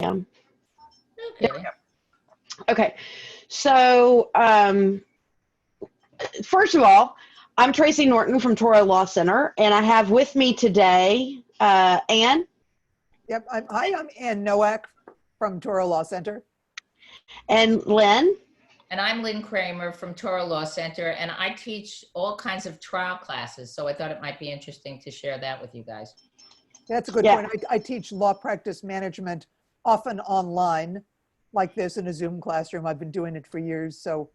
am. Okay. Okay. So, first of all, I'm Tracy Norton from Toro Law Center, and I have with me today Ann. Yep. Hi, I'm Ann Nowak from Toro Law Center. And Lynn. And I'm Lynn Kramer from Toro Law Center, and I teach all kinds of trial classes, so I thought it might be interesting to share that with you guys. That's a good point. I teach law practice management often online like this in a Zoom classroom. I've been doing it for years. So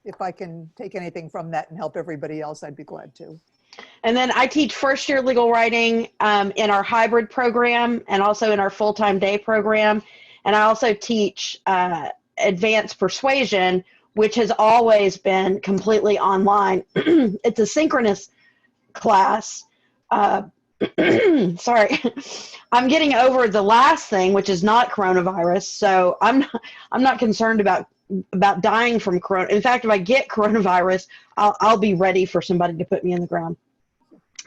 if I can take anything from that and help everybody else, I'd be glad to. And then I teach first year legal writing in our hybrid program and also in our full-time day program. And I also teach advanced persuasion, which has always been completely online. It's a synchronous class. Sorry, I'm getting over the last thing, which is not coronavirus. So I'm not concerned about dying from corona. In fact, if I get coronavirus, I'll be ready for somebody to put me in the ground.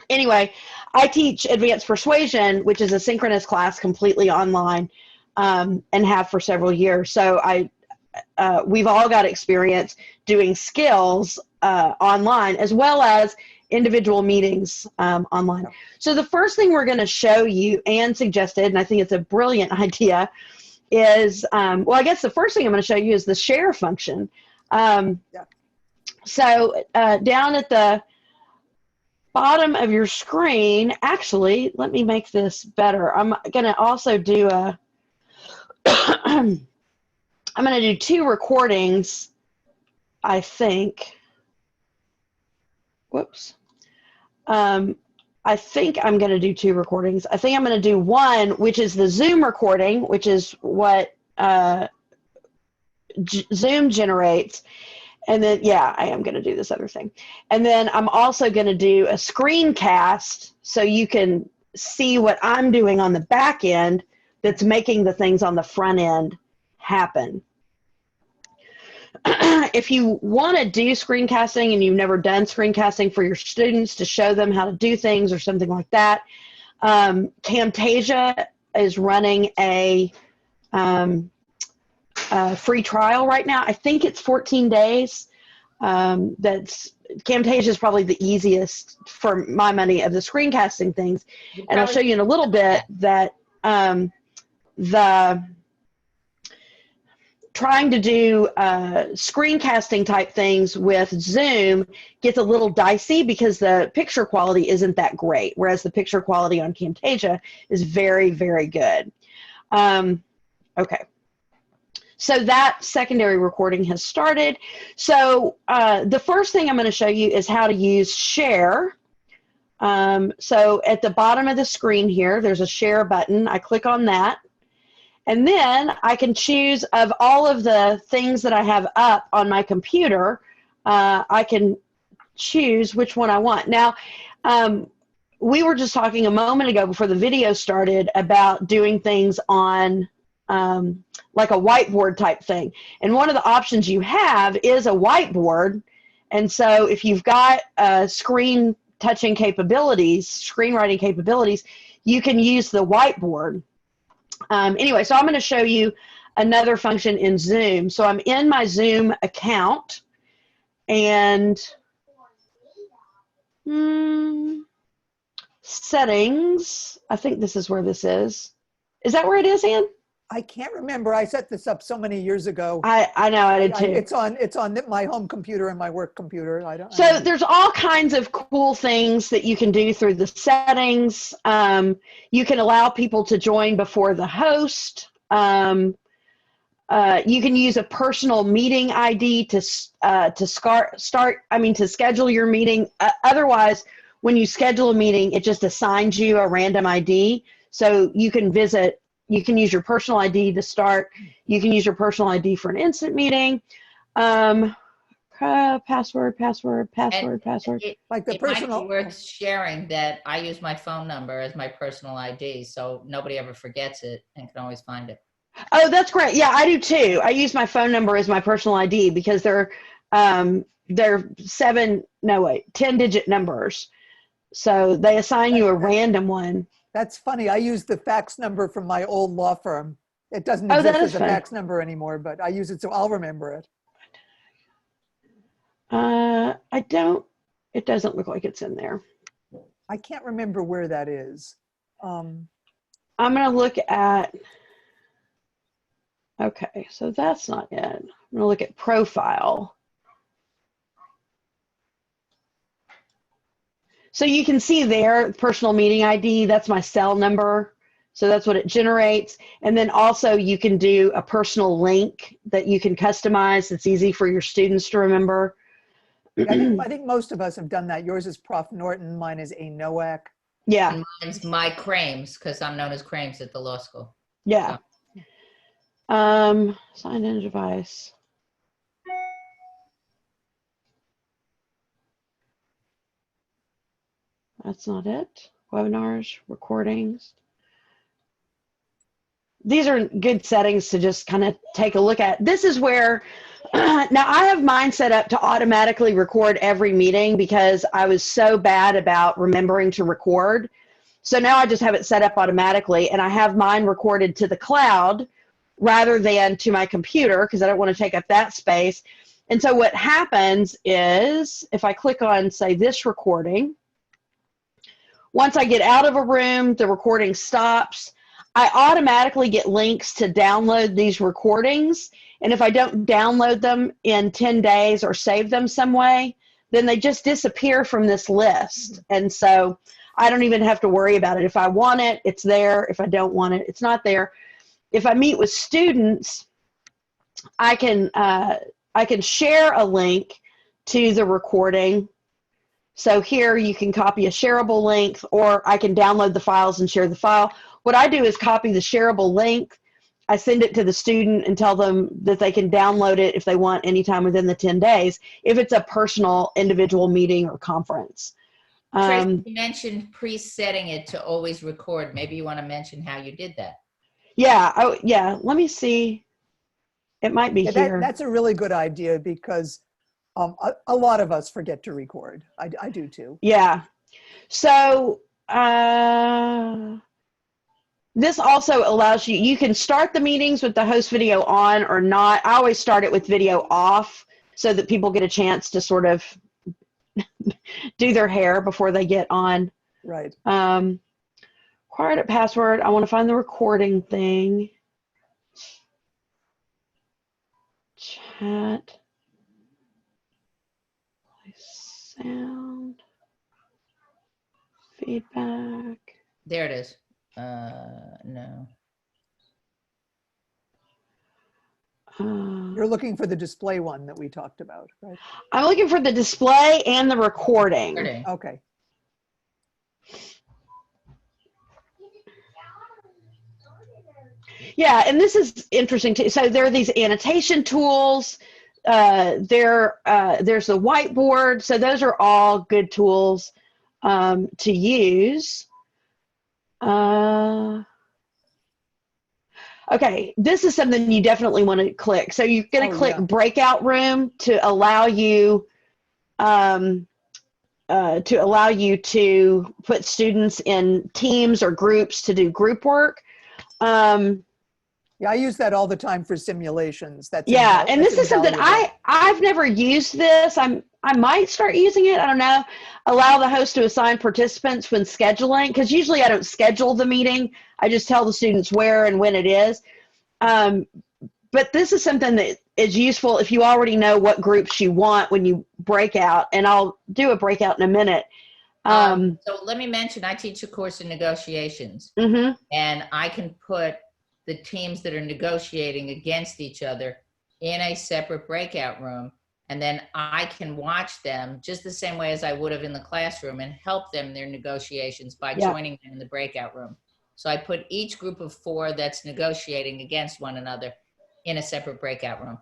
Anyway, I teach advanced persuasion, which is a synchronous class completely online, and have for several years. So we've all got experience doing skills online as well as individual meetings online. So the first thing we're going to show you, Anne suggested, and I think it's a brilliant idea, is, well, I guess the first thing I'm going to show you is the share function. So down at the bottom of your screen, actually, let me make this better. I'm going to also do I'm going to do 2 recordings, I think. Whoops. I think I'm going to do 2 recordings. I think I'm going to do one, which is the Zoom recording, which is what Zoom generates. And then, yeah, I am going to do this other thing. And then I'm also going to do a screencast so you can see what I'm doing on the back end that's making the things on the front end happen. If you want to do screencasting and you've never done screencasting for your students to show them how to do things or something like that, Camtasia is running a free trial right now. I think it's 14 days. Camtasia is probably the easiest for my money of the screencasting things. And I'll show you in a little bit that the trying to do screencasting type things with Zoom gets a little dicey because the picture quality isn't that great, whereas the picture quality on Camtasia is very, very good. Okay. So that secondary recording has started. So the first thing I'm going to show you is how to use share. So at the bottom of the screen here, there's a share button. I click on that. And then I can choose of all of the things that I have up on my computer, I can choose which one I want. Now, we were just talking a moment ago before the video started about doing things on like a whiteboard type thing. And one of the options you have is a whiteboard. And so if you've got screen touching capabilities, screenwriting capabilities, you can use the whiteboard. Anyway, so I'm going to show you another function in Zoom. So I'm in my Zoom account and settings. I think this is where this is. Is that where it is, Ann? I can't remember. I set this up so many years ago. I know, I did too. It's on my home computer and my work computer. So there's all kinds of cool things that you can do through the settings. You can allow people to join before the host. You can use a personal meeting ID to schedule your meeting. Otherwise, when you schedule a meeting, it just assigns you a random ID. So you can you can use your personal ID to start. You can use your personal ID for an instant meeting. Password. Like the it personal. Might be worth sharing that I use my phone number as my personal ID, so nobody ever forgets it and can always find it. Oh, that's great. Yeah, I do too. I use my phone number as my personal ID because they're 10-digit numbers. So they assign you a random one. That's funny. I use the fax number from my old law firm It doesn't Oh, exist that is as a fun. fax number anymore, but I use it so I'll remember it. I don't, it doesn't look like it's in there. I can't remember where that is. I'm going to look at, okay, so that's not it. I'm going to look at profile. So you can see there, personal meeting ID, that's my cell number. So that's what it generates. And then also you can do a personal link that you can customize. That's easy for your students to remember. I think most of us have done that. Yours is Prof. Norton, mine is A. Nowak. Yeah, And mine's my Crames, because I'm known as Crames at the law school. yeah. Signed in device. That's not it. Webinars, recordings. These are good settings to just kind of take a look at. This is where, now I have mine set up to automatically record every meeting because I was so bad about remembering to record. So now I just have it set up automatically, and I have mine recorded to the cloud rather than to my computer because I don't want to take up that space. And so what happens is if I click on, say, this recording, once I get out of a room, the recording stops. I automatically get links to download these recordings. And if I don't download them in 10 days or save them some way, then they just disappear from this list. And so I don't even have to worry about it. If I want it, it's there. If I don't want it, it's not there. If I meet with students, I can share a link to the recording. So here you can copy a shareable link, or I can download the files and share the file. What I do is copy the shareable link. I send it to the student and tell them that they can download it if they want anytime within the 10 days, if it's a personal individual meeting or conference. Tracy, you mentioned pre-setting it to always record. Maybe you want to mention how you did that. Yeah. Oh, yeah. Let me see. It might be here. That's a really good idea because a lot of us forget to record. I do too. Yeah. So this also allows you, you can start the meetings with the host video on or not. I always start it with video off so that people get a chance to sort of do their hair before they get on. Right. Required a password. I want to find the recording thing. Chat. Sound. Feedback. There it is. No. You're looking for the display one that we talked about, right? I'm looking for the display and the recording. Okay. Yeah, and this is interesting too. So there are these annotation tools. There's the whiteboard. So those are all good tools to use. Okay, this is something you definitely want to click. So you're going to click breakout room to allow you to put students in teams or groups to do group work. Yeah, I use that all the time for simulations. And this is something I've never used this. I might start using it. I don't know. Allow the host to assign participants when scheduling, because usually I don't schedule the meeting. I just tell the students where and when it is. But this is something that is useful if you already know what groups you want when you break out, and I'll do a breakout in a minute. So let me mention, I teach a course in negotiations, and I can put the teams that are negotiating against each other in a separate breakout room. And then I can watch them just the same way as I would have in the classroom and help them in their negotiations by joining them in the breakout room. So I put each group of 4 that's negotiating against one another in a separate breakout room.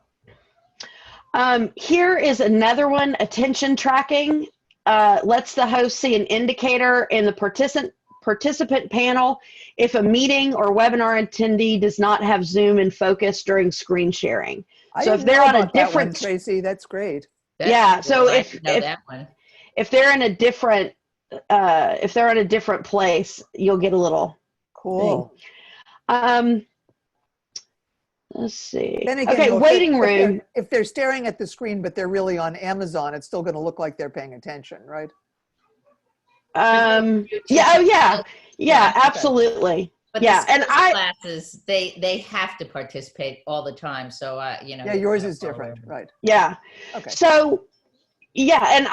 Here is another one, attention tracking. Lets the host see an indicator in the participant panel if a meeting or webinar attendee does not have Zoom in focus during screen sharing. So if they're on a different, Tracy, that's great. So if they're in a different place, you'll get a little cool thing. Let's see. Then again, Okay, though, waiting room. if they're staring at the screen, but they're really on Amazon, it's still going to look like they're paying attention, right? Yeah, oh yeah, Yeah, yeah, okay. absolutely. But Yeah, the and skills classes, they have to participate all the time. So Yeah, yours is different, right? yeah. Okay. So yeah, and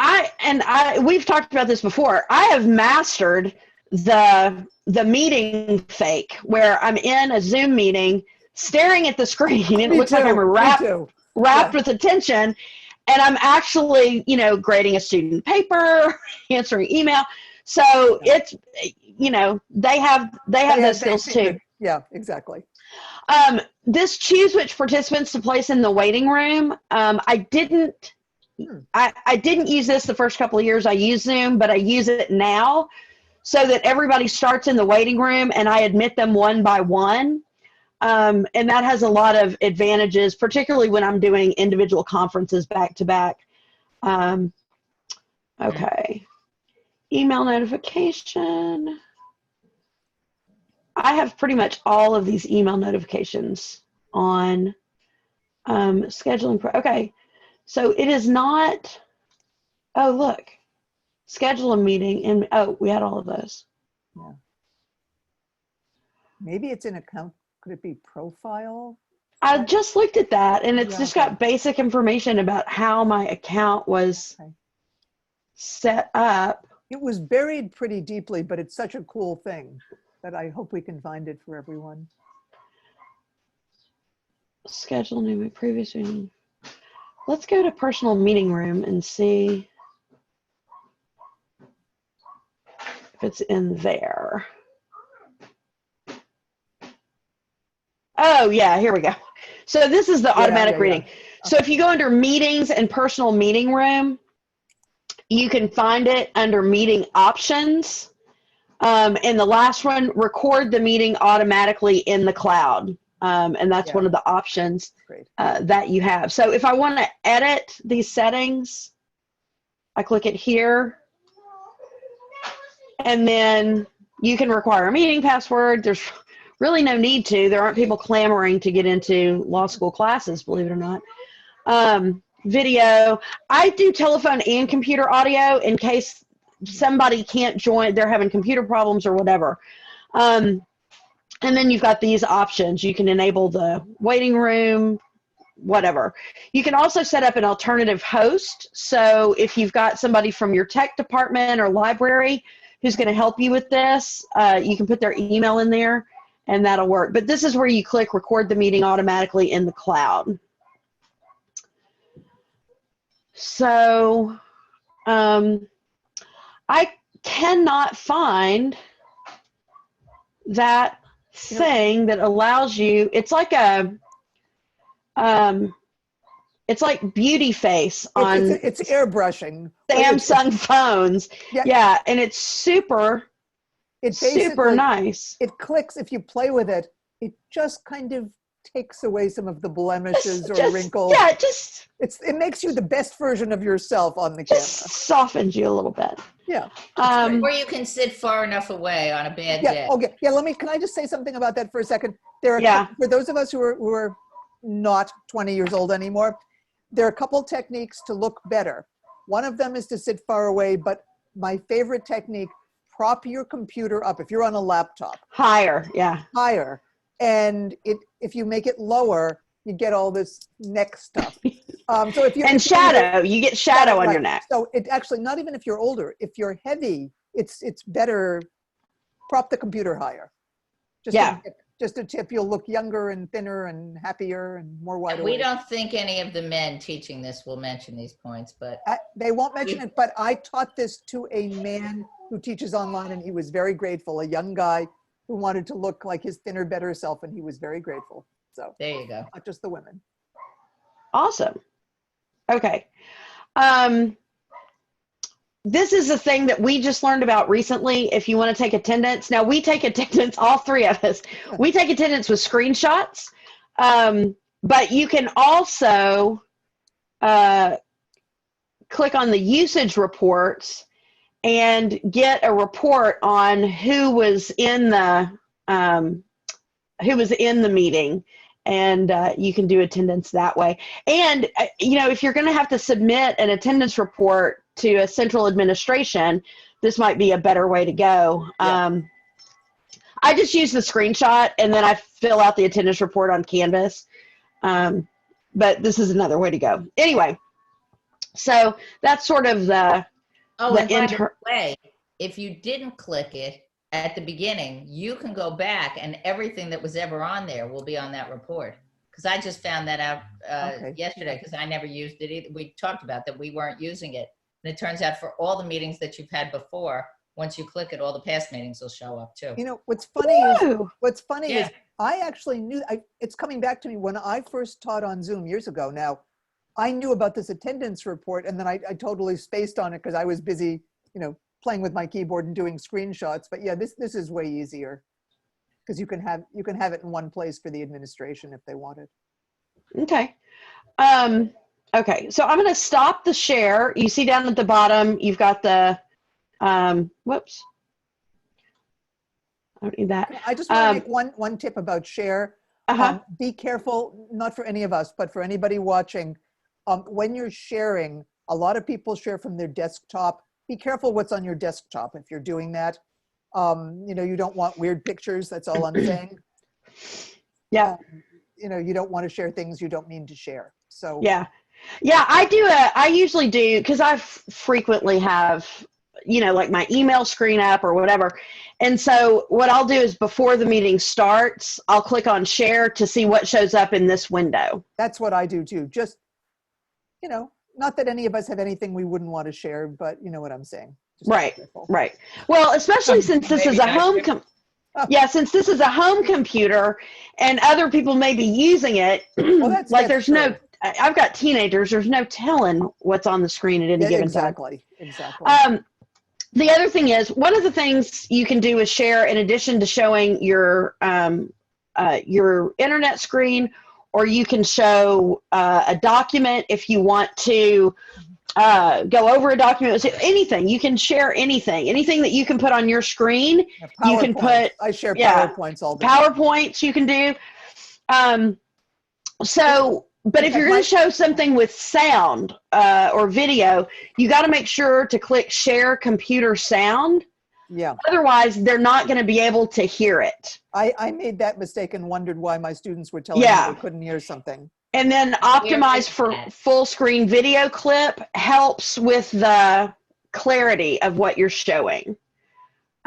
I we've talked about this before. I have mastered the meeting fake where I'm in a Zoom meeting staring at the screen and it looks like I'm wrapped with attention, and I'm actually, grading a student paper, answering email. So it's, they have those skills too. Yeah, exactly. This choose which participants to place in the waiting room. I didn't use this the first couple of years I used Zoom, but I use it now so that everybody starts in the waiting room and I admit them one by one. And that has a lot of advantages, particularly when I'm doing individual conferences back to back. Okay. Email notification. I have pretty much all of these email notifications on scheduling. Okay. So it is not, oh, look, schedule a meeting. And we had all of those. Yeah. Maybe it's an account. Could it be profile? I just looked at that and it's just got basic information about how my account was set up. It was buried pretty deeply, but it's such a cool thing that I hope we can find it for everyone. Schedule new previous meeting. Let's go to personal meeting room and see if it's in there. Oh yeah, here we go. So this is the automatic reading. Okay. So if you go under meetings and personal meeting room, you can find it under meeting options. And the last one, record the meeting automatically in the cloud. And that's one of the options that you have. So if I want to edit these settings, I click it here. And then you can require a meeting password. There's really no need to. There aren't people clamoring to get into law school classes, believe it or not. Video. I do telephone and computer audio in case somebody can't join, they're having computer problems or whatever. And then you've got these options. You can enable the waiting room, whatever. You can also set up an alternative host. So if you've got somebody from your tech department or library who's going to help you with this, you can put their email in there and that'll work. But this is where you click record the meeting automatically in the cloud. So I cannot find that thing that allows you, it's like a it's like beauty face on it's airbrushing Samsung phones. Yeah, and it's super nice. It clicks. If you play with it, it just kind of takes away some of the blemishes or wrinkles. Yeah, it makes you the best version of yourself on the camera. Softens you a little bit. Yeah. Or you can sit far enough away on a bad day. Okay. Yeah. Can I just say something about that for a second? For those of us who are not 20 years old anymore, there are a couple techniques to look better. One of them is to sit far away, but my favorite technique, prop your computer up. If you're on a laptop. Higher. Yeah. Higher. And if you make it lower, you get all this neck stuff. So if you you get shadow on your neck. So it actually, not even if you're older, if you're heavy, it's better. Prop the computer higher. Just a tip. You'll look younger and thinner and happier and more wide awake. We don't think any of the men teaching this will mention these points, but they won't mention it. But I taught this to a man who teaches online, and he was very grateful. A young guy who wanted to look like his thinner, better self, and he was very grateful. So there you go. Not just the women. Awesome. Okay. This is a thing that we just learned about recently. If you want to take attendance, now we take attendance, all three of us. We take attendance with screenshots, but you can also click on the usage reports and get a report on who was in the meeting and you can do attendance that way. And, if you're going to have to submit an attendance report to a central administration, this might be a better way to go. Yeah. I just use the screenshot and then I fill out the attendance report on Canvas. But this is another way to go. Anyway, so that's sort of the and by the way, if you didn't click it at the beginning, you can go back and everything that was ever on there will be on that report. Because I just found that out yesterday because I never used it either. We talked about that we weren't using it. And it turns out for all the meetings that you've had before, once you click it, all the past meetings will show up too. What's funny is I actually knew, it's coming back to me when I first taught on Zoom years ago now, I knew about this attendance report and then I totally spaced on it because I was busy, playing with my keyboard and doing screenshots. But yeah, this is way easier because you can have it in one place for the administration if they want it. Okay. Okay. So I'm going to stop the share. You see down at the bottom, you've got the, whoops. I don't need that. I just want to make one tip about share. Be careful, not for any of us, but for anybody watching. When you're sharing, a lot of people share from their desktop. Be careful what's on your desktop if you're doing that. You don't want weird pictures. That's all I'm saying. Yeah. You don't want to share things you don't mean to share. So yeah, I usually do because I frequently have, like my email screen up or whatever. And so what I'll do is before the meeting starts, I'll click on share to see what shows up in this window. That's what I do too. Just, not that any of us have anything we wouldn't want to share, but you know what I'm saying. Just Right. Well, especially since this is a home, since this is a home computer and other people may be using it, well, like there's true. I've got teenagers, there's no telling what's on the screen at any given time. Exactly. The other thing is, one of the things you can do is share in addition to showing your internet screen, or you can show a document if you want to go over a document. Anything. You can share anything that you can put on your screen. You can put. I share PowerPoints all the time. PowerPoints you can do. But if you're going to show something with sound or video, you got to make sure to click share computer sound. Yeah. Otherwise, they're not going to be able to hear it. I made that mistake and wondered why my students were telling me they couldn't hear something. And then optimize for full screen video clip helps with the clarity of what you're showing.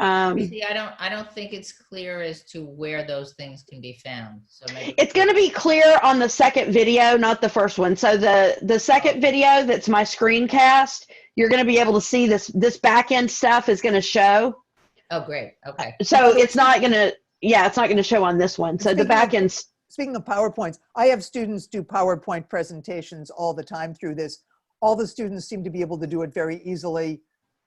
See, I don't think it's clear as to where those things can be found. So maybe it's going to be clear on the second video, not the first one. So the second video, that's my screencast, you're going to be able to see this back end stuff is going to show. Oh, great. Okay. So it's not going to show on this one. So the back end. Speaking of PowerPoints, I have students do PowerPoint presentations all the time through this. All the students seem to be able to do it very easily.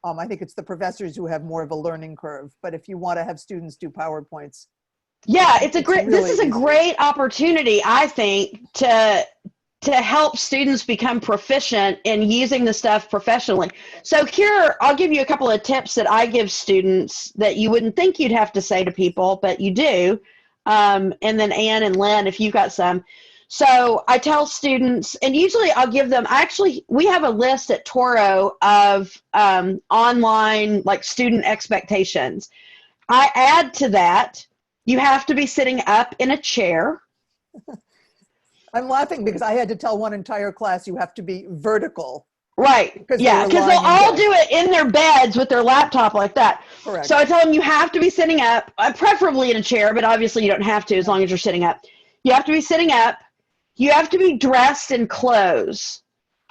I think it's the professors who have more of a learning curve, but if you want to have students do PowerPoints. Yeah, this is a great opportunity, I think, to help students become proficient in using the stuff professionally. So here, I'll give you a couple of tips that I give students that you wouldn't think you'd have to say to people, but you do. And then Ann and Lynn, if you've got some. So I tell students, and usually I'll give them, we have a list at Toro of online like student expectations. I add to that, you have to be sitting up in a chair. I'm laughing because I had to tell one entire class you have to be vertical. Right. Because they'll all do it in their beds with their laptop like that. Correct. So I tell them you have to be sitting up, preferably in a chair, but obviously you don't have to as long as you're sitting up. You have to be sitting up. You have to be dressed in clothes.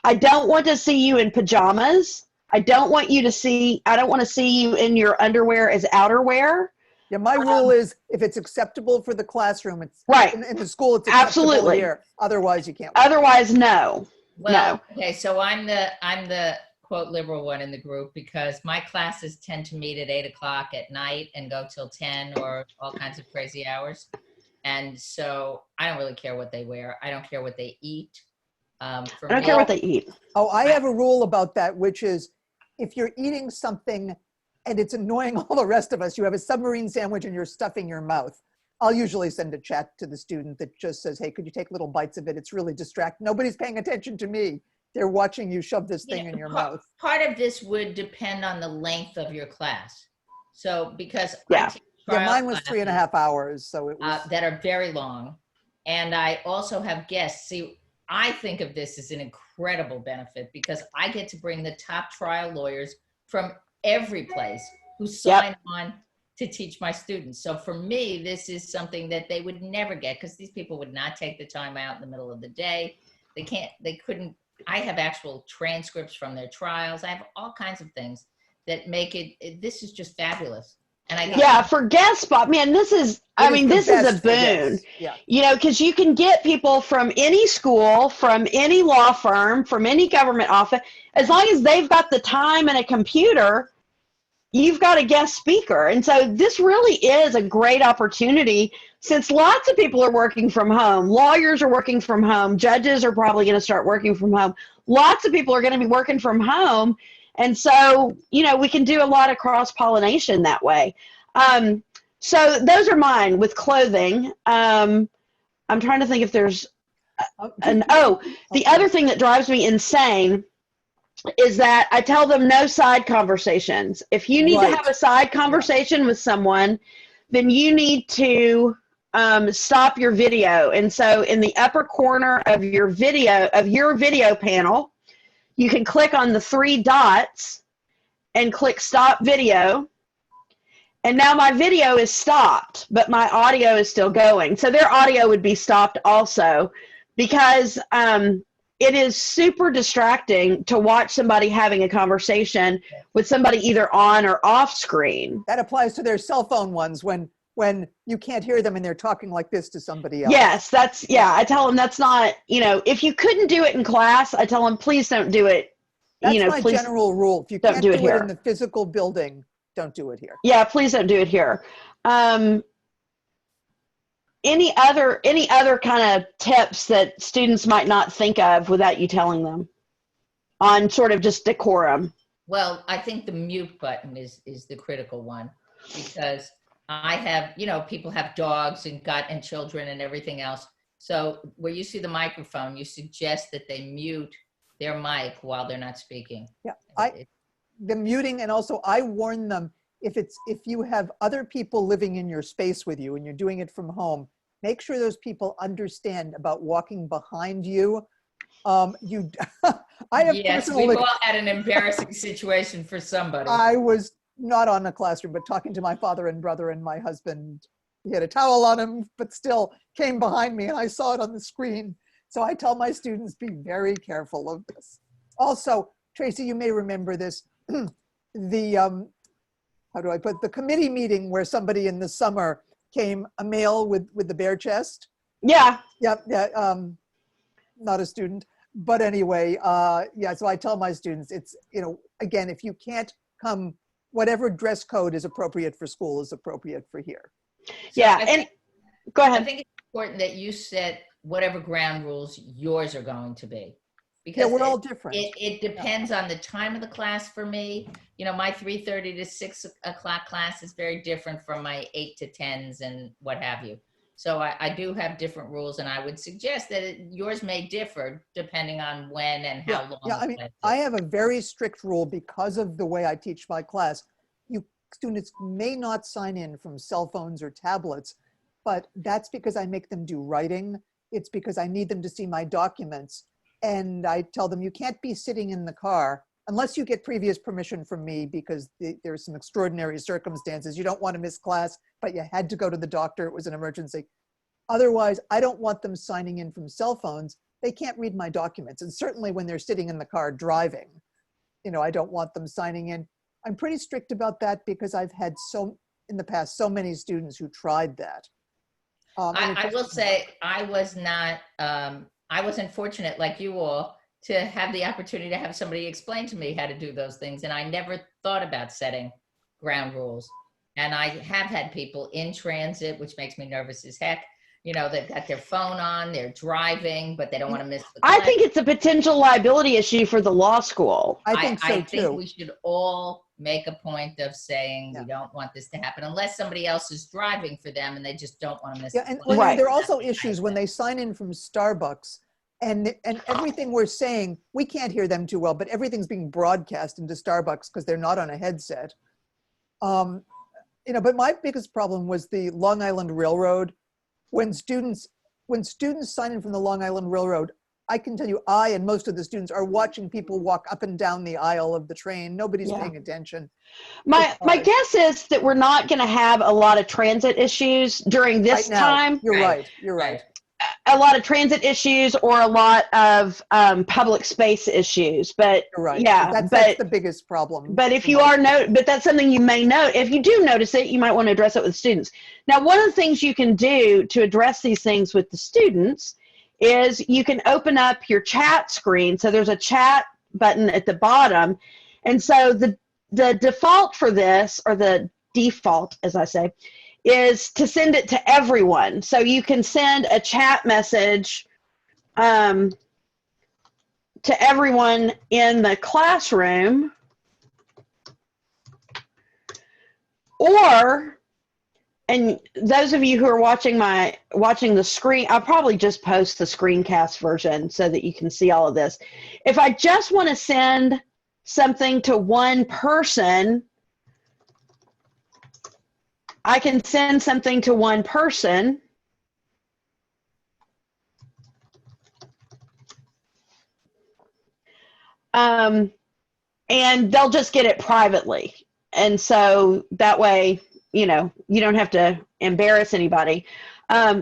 I don't want to see you in pajamas. I don't want to see you in your underwear as outerwear. Yeah, my rule is if it's acceptable for the classroom, it's right. In the school, it's acceptable absolutely here. Otherwise, you can't. Otherwise, no. Well, no. Okay, so I'm the quote liberal one in the group because my classes tend to meet at 8:00 at night and go till 10 or all kinds of crazy hours. And so I don't really care what they wear. I don't care what they eat. I don't care what they eat. Oh, I have a rule about that, which is if you're eating something and it's annoying all the rest of us, you have a submarine sandwich and you're stuffing your mouth. I'll usually send a chat to the student that just says, hey, could you take little bites of it? It's really distracting. Nobody's paying attention to me. They're watching you shove this thing in your mouth. Part of this would depend on the length of your class. So because Mine was 3.5 hours. So it was that are very long. And I also have guests. See, I think of this as an incredible benefit because I get to bring the top trial lawyers from every place who sign on to teach my students. So for me, this is something that they would never get because these people would not take the time out in the middle of the day. They couldn't. I have actual transcripts from their trials. I have all kinds of things that make this is just fabulous. And for guest spot, man, this is a boon, because you can get people from any school, from any law firm, from any government office, as long as they've got the time and a computer, you've got a guest speaker. And so this really is a great opportunity since lots of people are working from home. Lawyers are working from home. Judges are probably going to start working from home. Lots of people are going to be working from home. And so, we can do a lot of cross-pollination that way. So those are mine with clothing. I'm trying to think if there's the other thing that drives me insane is that I tell them no side conversations. If you need to have a side conversation with someone, then you need to stop your video. And so in the upper corner of your video panel, you can click on the 3 dots and click stop video. And now my video is stopped, but my audio is still going. So their audio would be stopped also because it is super distracting to watch somebody having a conversation with somebody either on or off screen. That applies to their cell phone ones when you can't hear them and they're talking like this to somebody else. Yes, I tell them that's not, if you couldn't do it in class, I tell them, please don't do it. That's my general rule. If you can't do it in the physical building, don't do it here. Yeah, please don't do it here. Any other kind of tips that students might not think of without you telling them on sort of just decorum? Well, I think the mute button is the critical one because I have, people have dogs and children and everything else. So where you see the microphone, you suggest that they mute their mic while they're not speaking. Yeah, the muting, and also I warn them if you have other people living in your space with you and you're doing it from home, make sure those people understand about walking behind you. I have we've all had an embarrassing situation for somebody. I was not on a classroom, but talking to my father and brother, and my husband, he had a towel on him, but still came behind me and I saw it on the screen. So I tell my students, be very careful of this. Also, Tracy, you may remember this, the committee meeting where somebody in the summer came, a male with the bare chest. Yeah. Not a student, but anyway, so I tell my students, it's, again, if you can't come, whatever dress code is appropriate for school is appropriate for here. Go ahead. I think it's important that you set whatever ground rules yours are going to be. Because we're all different. It depends on the time of the class for me. My 3:30 to 6 o'clock class is very different from my 8 to 10s and what have you. So I do have different rules, and I would suggest that yours may differ depending on when and how long. Yeah, I have a very strict rule because of the way I teach my class. Students may not sign in from cell phones or tablets, but that's because I make them do writing. It's because I need them to see my documents. And I tell them, you can't be sitting in the car unless you get previous permission from me because there's some extraordinary circumstances. You don't want to miss class, but you had to go to the doctor. It was an emergency. Otherwise, I don't want them signing in from cell phones. They can't read my documents. And certainly when they're sitting in the car driving, I don't want them signing in. I'm pretty strict about that because I've had in the past, so many students who tried that. I will say I wasn't fortunate like you all to have the opportunity to have somebody explain to me how to do those things. And I never thought about setting ground rules. And I have had people in transit, which makes me nervous as heck. They've got their phone on, they're driving, but they don't want to miss the class. I think it's a potential liability issue for the law school. I think so too. I think we should all make a point of saying we don't want this to happen unless somebody else is driving for them and they just don't want to miss. Yeah, and Right. there are also issues when they sign in from Starbucks and everything we're saying, we can't hear them too well, but everything's being broadcast into Starbucks because they're not on a headset. But my biggest problem was the Long Island Railroad. When students sign in from the Long Island Railroad, I can tell you, I and most of the students are watching people walk up and down the aisle of the train. Nobody's paying attention. My guess is that we're not going to have a lot of transit issues during this time. You're right. You're right. A lot of transit issues or a lot of public space issues, but You're right. yeah, that's the biggest problem. But if you but that's something you may note. If you do notice it, you might want to address it with students. Now, one of the things you can do to address these things with the students is you can open up your chat screen. So there's a chat button at the bottom. And so the default for this, or the default, as I say, is to send it to everyone. So you can send a chat message to everyone in the classroom, or, and those of you who are watching the screen, I'll probably just post the screencast version so that you can see all of this. If I just want to send something to one person, I can send something to one person. And they'll just get it privately. And so that way, you don't have to embarrass anybody.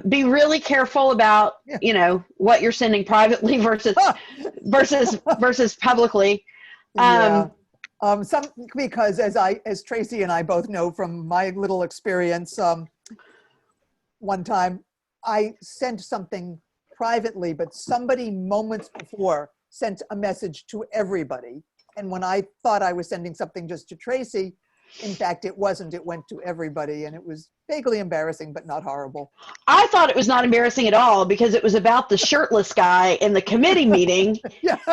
Be really careful about, what you're sending privately versus publicly. Because as Tracy and I both know from my little experience, one time I sent something privately, but somebody moments before sent a message to everybody. And when I thought I was sending something just to Tracy, in fact, it wasn't. It went to everybody, and it was vaguely embarrassing, but not horrible. I thought it was not embarrassing at all because it was about the shirtless guy in the committee meeting.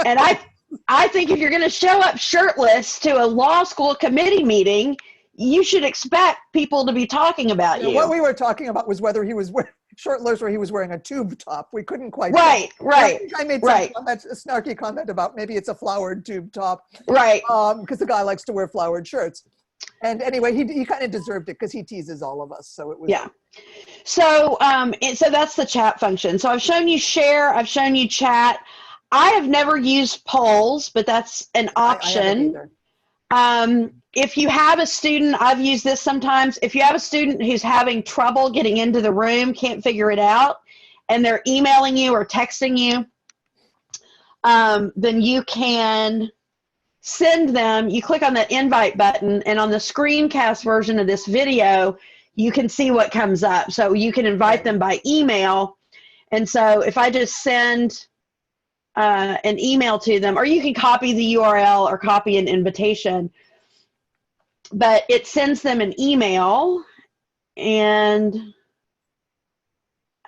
And I think if you're going to show up shirtless to a law school committee meeting, you should expect people to be talking about you. What we were talking about was whether he was wearing shirtless or he was wearing a tube top. We couldn't quite. Right. I made some comment, a snarky comment about maybe it's a flowered tube top. Right. Because the guy likes to wear flowered shirts. And anyway, he kind of deserved it because he teases all of us. So it was. Yeah. So so that's the chat function. So I've shown you share. I've shown you chat. I have never used polls, but that's an option. If you have a student, I've used this sometimes. If you have a student who's having trouble getting into the room, can't figure it out, and they're emailing you or texting you, then you can send them, you click on the invite button, and on the screencast version of this video, you can see what comes up. So you can invite them by email. And so if I just send an email to them, or you can copy the URL or copy an invitation, but it sends them an email. And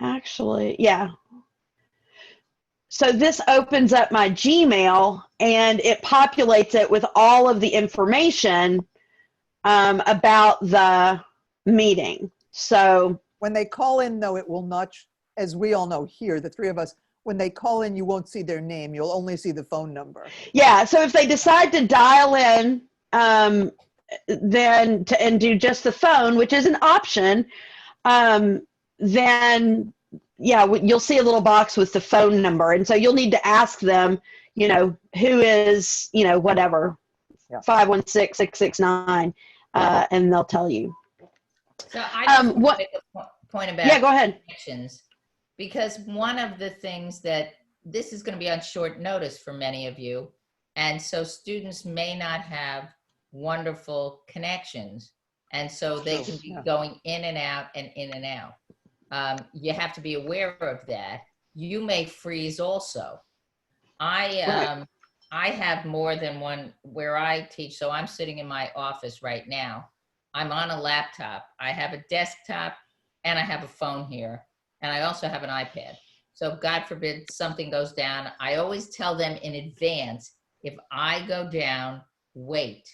actually, yeah. So this opens up my Gmail and it populates it with all of the information about the meeting. So when they call in, though, it will not, as we all know here, the three of us, when they call in, you won't see their name. You'll only see the phone number. Yeah. So if they decide to dial in, then and do just the phone, which is an option, then yeah, you'll see a little box with the phone number. And so you'll need to ask them, who is, whatever, 516-669, and they'll tell you. So I just want to make a point about go ahead. Connections, because one of the things that this is going to be on short notice for many of you. And so students may not have wonderful connections. And so they can be going in and out and in and out. You have to be aware of that. You may freeze also. I have more than one where I teach. So I'm sitting in my office right now. I'm on a laptop. I have a desktop and I have a phone here. And I also have an iPad. So if God forbid something goes down, I always tell them in advance, if I go down, wait.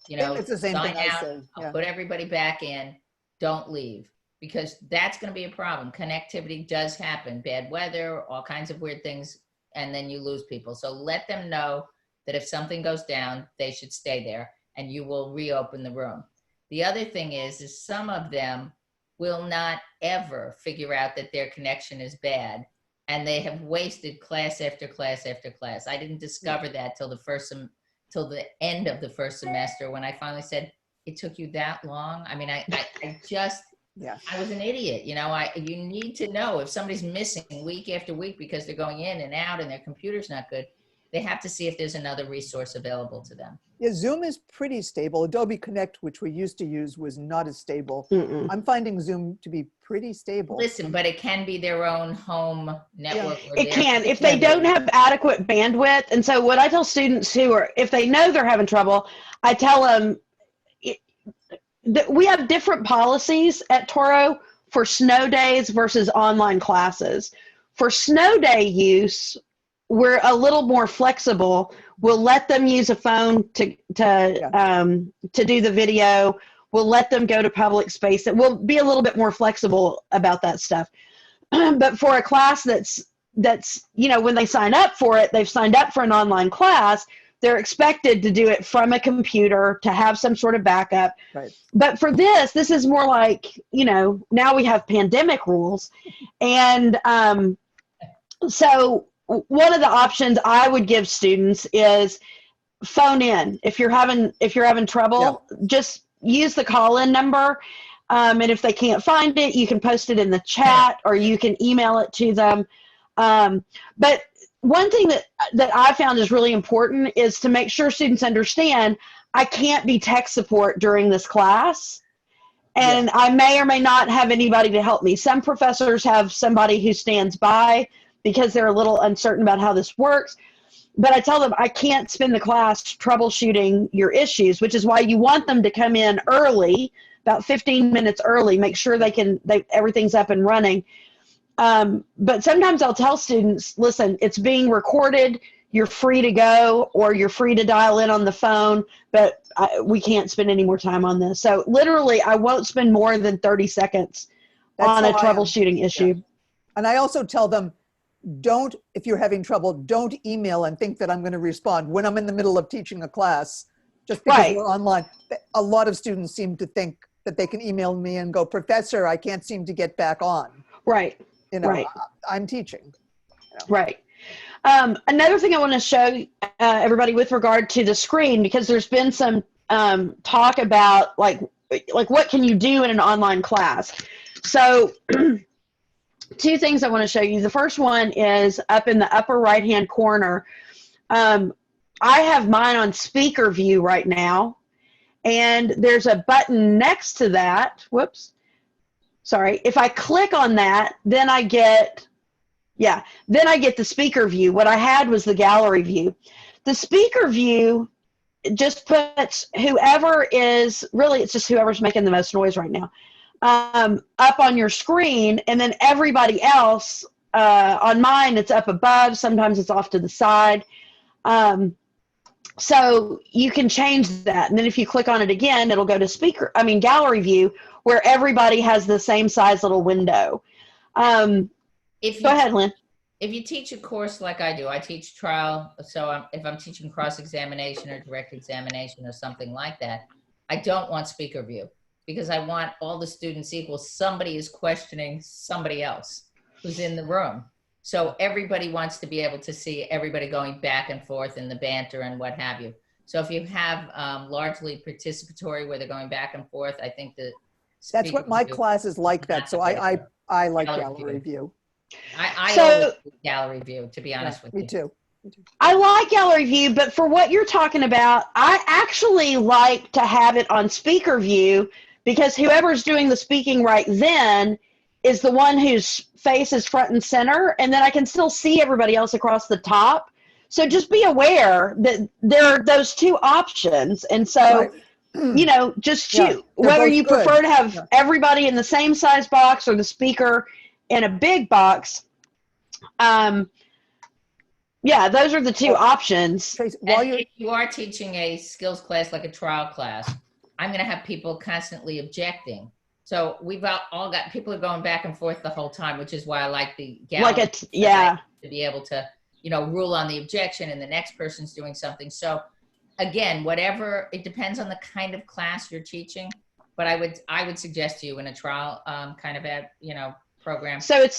You know, it's the same sign thing I out, say. Yeah. put everybody back in, don't leave, because that's going to be a problem. Connectivity does happen, bad weather, all kinds of weird things, and then you lose people. So let them know that if something goes down, they should stay there, and you will reopen the room. The other thing is some of them will not ever figure out that their connection is bad, and they have wasted class after class after class. I didn't discover that till the end of the first semester, when I finally said, it took you that long? I mean, I just, Yeah. I was an idiot. You know, you need to know if somebody's missing week after week because they're going in and out and their computer's not good, they have to see if there's another resource available to them. Yeah, Zoom is pretty stable. Adobe Connect, which we used to use, was not as stable. I'm finding Zoom to be pretty stable. Listen, but it can be their own home network. Yeah. It can, if they don't have adequate bandwidth. And so what I tell students who are, if they know they're having trouble, I tell them that we have different policies at Toro for snow days versus online classes. For snow day use, we're a little more flexible. We'll let them use a phone to do the video. We'll let them go to public space. We'll be a little bit more flexible about that stuff. But for a class that's, you know, when they sign up for it, they've signed up for an online class, they're expected to do it from a computer, to have some sort of backup. Right. But for this is more like, you know, now we have pandemic rules. And so one of the options I would give students is phone in. If you're having trouble, just use the call-in number. And if they can't find it, you can post it in the chat or you can email it to them. But one thing that I found is really important is to make sure students understand I can't be tech support during this class. And I may or may not have anybody to help me. Some professors have somebody who stands by because they're a little uncertain about how this works. But I tell them I can't spend the class troubleshooting your issues, which is why you want them to come in early, about 15 minutes early, make sure everything's up and running. But sometimes I'll tell students, listen, it's being recorded. You're free to go, or you're free to dial in on the phone, but we can't spend any more time on this. So literally, I won't spend more than 30 seconds on a troubleshooting issue. Yeah. And I also tell them, if you're having trouble, don't email and think that I'm going to respond when I'm in the middle of teaching a class, just because we're online. A lot of students seem to think that they can email me and go, Professor, I can't seem to get back on. Right. You know, I'm teaching. You know. Right. Another thing I want to show everybody with regard to the screen, because there's been some talk about like what can you do in an online class. So two things I want to show you. The first one is up in the upper right-hand corner. I have mine on speaker view right now, and there's a button next to that. Whoops. Sorry. If I click on that, then I get the speaker view. What I had was the gallery view. The speaker view just puts it's just whoever's making the most noise right now, up on your screen, and then everybody else, on mine, it's up above. Sometimes it's off to the side. So you can change that. And then if you click on it again, it'll go to gallery view, where everybody has the same size little window. Go ahead, Lynn. If you teach a course like I do, I teach trial. So if I'm teaching cross-examination or direct examination or something like that, I don't want speaker view, because I want all the students equal. Somebody is questioning somebody else who's in the room. So everybody wants to be able to see everybody going back and forth in the banter and what have you. So if you have largely participatory where they're going back and forth, I think that's what my class is like that. So I like gallery view. I always do gallery view, to be honest with you. Me too. I like gallery view, but for what you're talking about, I actually like to have it on speaker view, because whoever's doing the speaking right then is the one whose face is front and center, and then I can still see everybody else across the top. So just be aware that there are those two options. And so, you know, just choose whether you prefer to have everybody in the same size box or the speaker in a big box. Yeah, those are the two options. Tracy, And if you are teaching a skills class, like a trial class, I'm going to have people constantly objecting. So we've all got people are going back and forth the whole time, which is why I like the gallery, yeah, to be able to, rule on the objection, and the next person's doing something. So again, whatever, it depends on the kind of class you're teaching, but I would suggest to you in a trial kind of program. So it's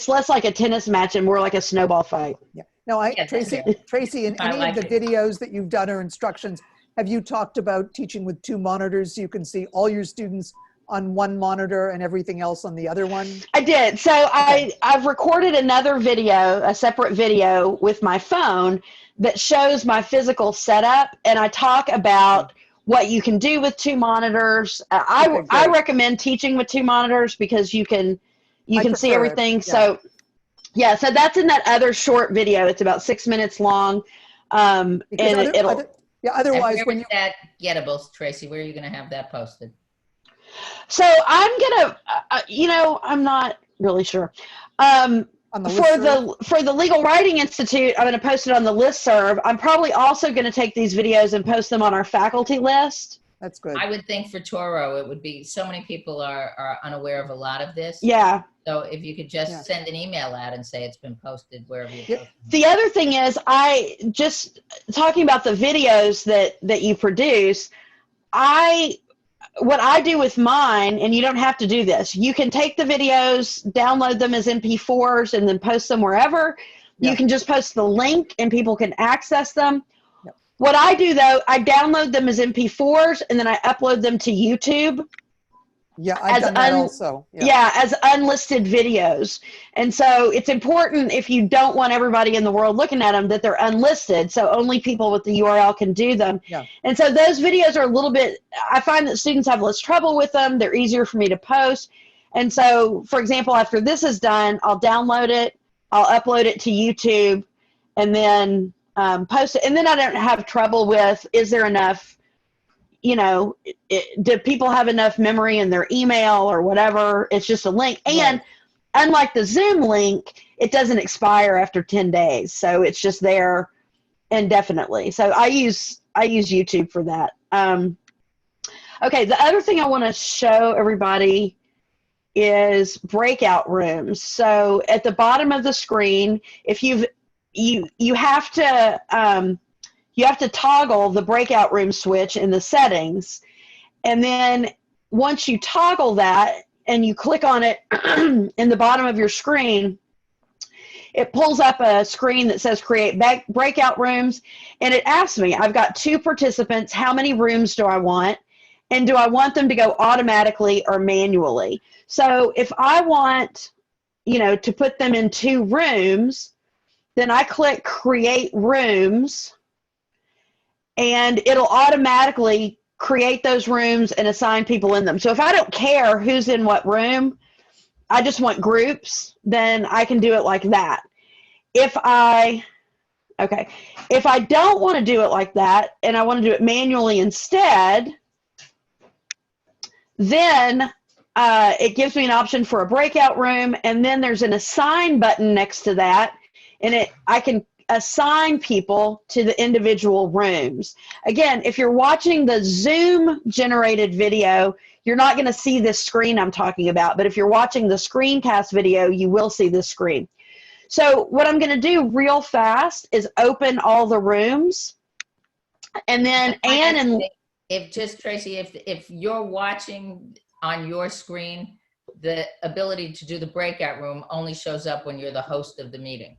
less like a tennis match and more like a snowball fight. Yeah. No, Tracy, in any of the videos that you've done or instructions, have you talked about teaching with 2 monitors so you can see all your students on one monitor and everything else on the other one? I did. So okay. I've recorded another video, a separate video with my phone that shows my physical setup, and I talk about what you can do with 2 monitors. I recommend teaching with 2 monitors because you can see everything. Yeah. So that's in that other short video. It's about 6 minutes long. Otherwise, when you that gettable, Tracy, where are you going to have that posted? So I'm gonna, I'm not really sure. For the Legal Writing Institute, I'm going to post it on the listserv. I'm probably also going to take these videos and post them on our faculty list. That's good. I would think for Toro, it would be, so many people are unaware of a lot of this. Yeah. So if you could just send an email out and say it's been posted wherever you post. The other thing is, I just talking about the videos that you produce, what I do with mine, and you don't have to do this, you can take the videos, download them as MP4s, and then post them wherever. Yep. You can just post the link and people can access them. Yep. What I do, though, I download them as MP4s, and then I upload them to YouTube. Yeah, I've done that also. Yeah, as unlisted videos. And so it's important, if you don't want everybody in the world looking at them, that they're unlisted, so only people with the URL can do them. Yeah. And so those videos are a little bit, I find that students have less trouble with them. They're easier for me to post. And so, for example, after this is done, I'll download it, I'll upload it to YouTube, and then post it. And then I don't have trouble with, is there enough, do people have enough memory in their email or whatever? It's just a link. And unlike the Zoom link, it doesn't expire after 10 days. So it's just there indefinitely. So I use YouTube for that. Okay, the other thing I want to show everybody is breakout rooms. So at the bottom of the screen, if you have to toggle the breakout room switch in the settings. And then once you toggle that and you click on it in the bottom of your screen, it pulls up a screen that says create breakout rooms. And it asks me, I've got 2 participants, how many rooms do I want? And do I want them to go automatically or manually? So if I want, to put them in 2 rooms, then I click create rooms, and it'll automatically create those rooms and assign people in them. So if I don't care who's in what room, I just want groups, then I can do it like that. If I don't want to do it like that, and I want to do it manually instead, then it gives me an option for a breakout room, and then there's an assign button next to that, and I can assign people to the individual rooms. Again, if you're watching the Zoom generated video, you're not going to see this screen I'm talking about, but if you're watching the screencast video, you will see this screen. So what I'm going to do real fast is open all the rooms, and then Tracy, if you're watching on your screen, the ability to do the breakout room only shows up when you're the host of the meeting.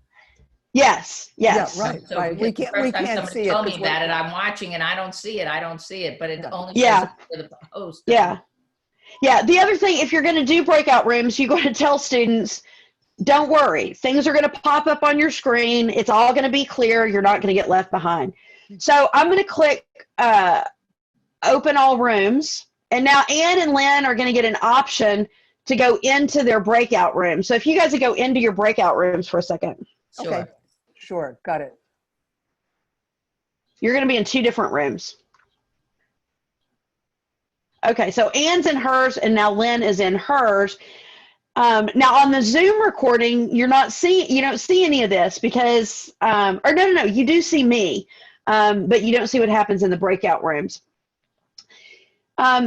Yes. Yeah, right. So right. We can't see it. Tell me about it. I'm watching and I don't see it, but it only shows up for the host. Yeah. The other thing, if you're going to do breakout rooms, you're going to tell students, don't worry. Things are going to pop up on your screen. It's all going to be clear. You're not going to get left behind. So I'm going to click open all rooms. And now Ann and Lynn are going to get an option to go into their breakout room. So if you guys would go into your breakout rooms for a second. Sure. Okay. Sure, got it. You're going to be in 2 different rooms. Okay, so Ann's in hers, and now Lynn is in hers. Now on the Zoom recording, you don't see any of this because, or no, you do see me, but you don't see what happens in the breakout rooms.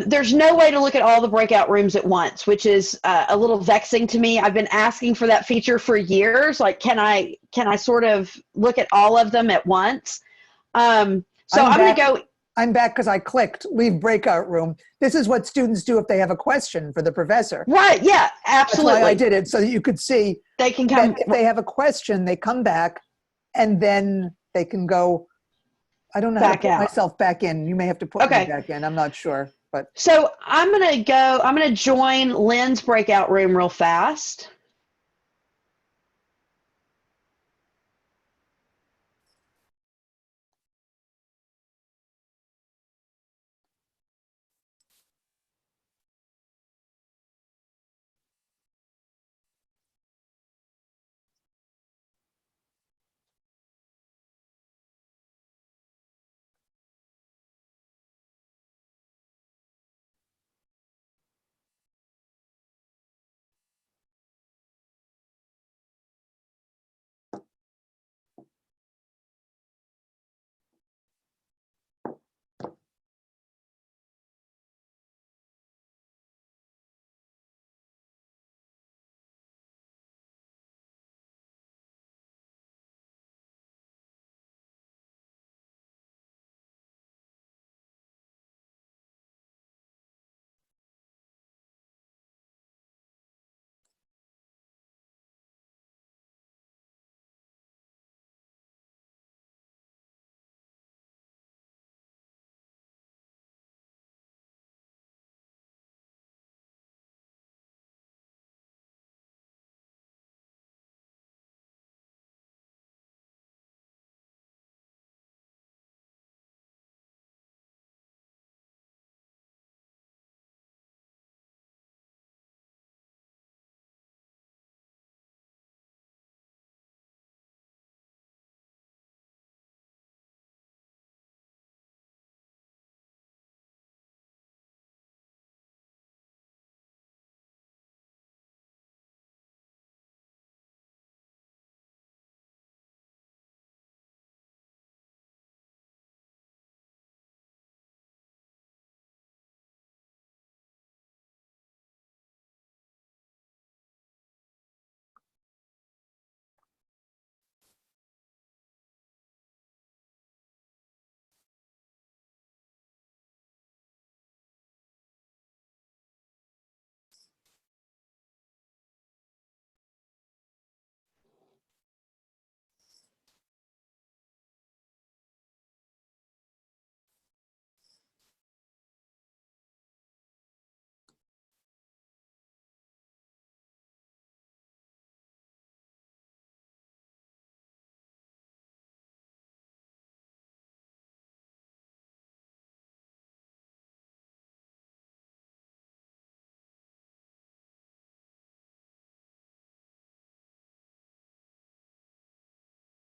There's no way to look at all the breakout rooms at once, which is a little vexing to me. I've been asking for that feature for years. Like, can I sort of look at all of them at once? So I'm going to go. I'm back because I clicked leave breakout room. This is what students do if they have a question for the professor. Right. Yeah, absolutely. That's why I did it, so that you could see they can come. If they have a question, they come back and then they can go. I don't know how to put myself back in. You may have to put me back in. I'm not sure. But so I'm going to join Lynn's breakout room real fast.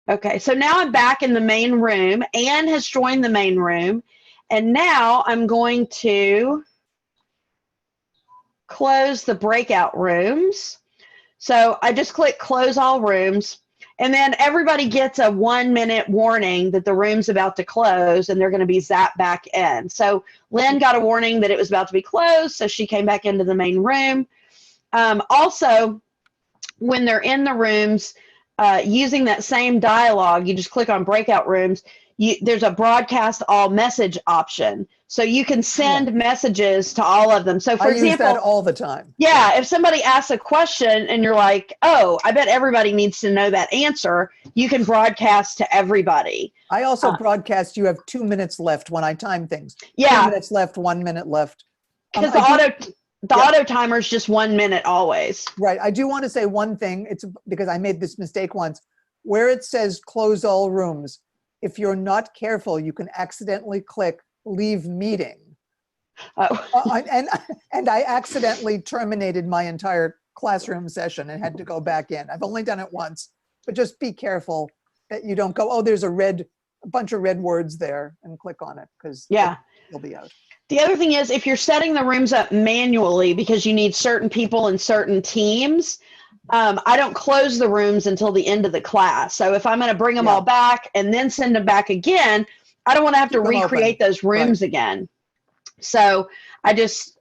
Okay, so now I'm back in the main room. Anne has joined the main room. And now I'm going to close the breakout rooms. So I just click close all rooms. And then everybody gets a 1 minute warning that the room's about to close and they're going to be zapped back in. So Lynn got a warning that it was about to be closed, so she came back into the main room. Also, when they're in the rooms, using that same dialogue, you just click on breakout rooms. There's a broadcast all message option. So you can send messages to all of them. So for example, I use that all the time. Yeah, if somebody asks a question and you're like, oh, I bet everybody needs to know that answer, you can broadcast to everybody. I also broadcast, you have 2 minutes left when I time things. Yeah. 2 minutes left, 1 minute left. Because the auto timer is just 1 minute always. Right. I do want to say one thing. It's because I made this mistake once. Where it says close all rooms, if you're not careful, you can accidentally click leave meeting. And I accidentally terminated my entire classroom session and had to go back in. I've only done it once, but just be careful that you don't go, oh, there's a bunch of red words there, and click on it, because you'll be out. The other thing is if you're setting the rooms up manually because you need certain people in certain teams, I don't close the rooms until the end of the class. So if I'm going to bring them all back and then send them back again, I don't want to have to recreate those rooms again. So I just,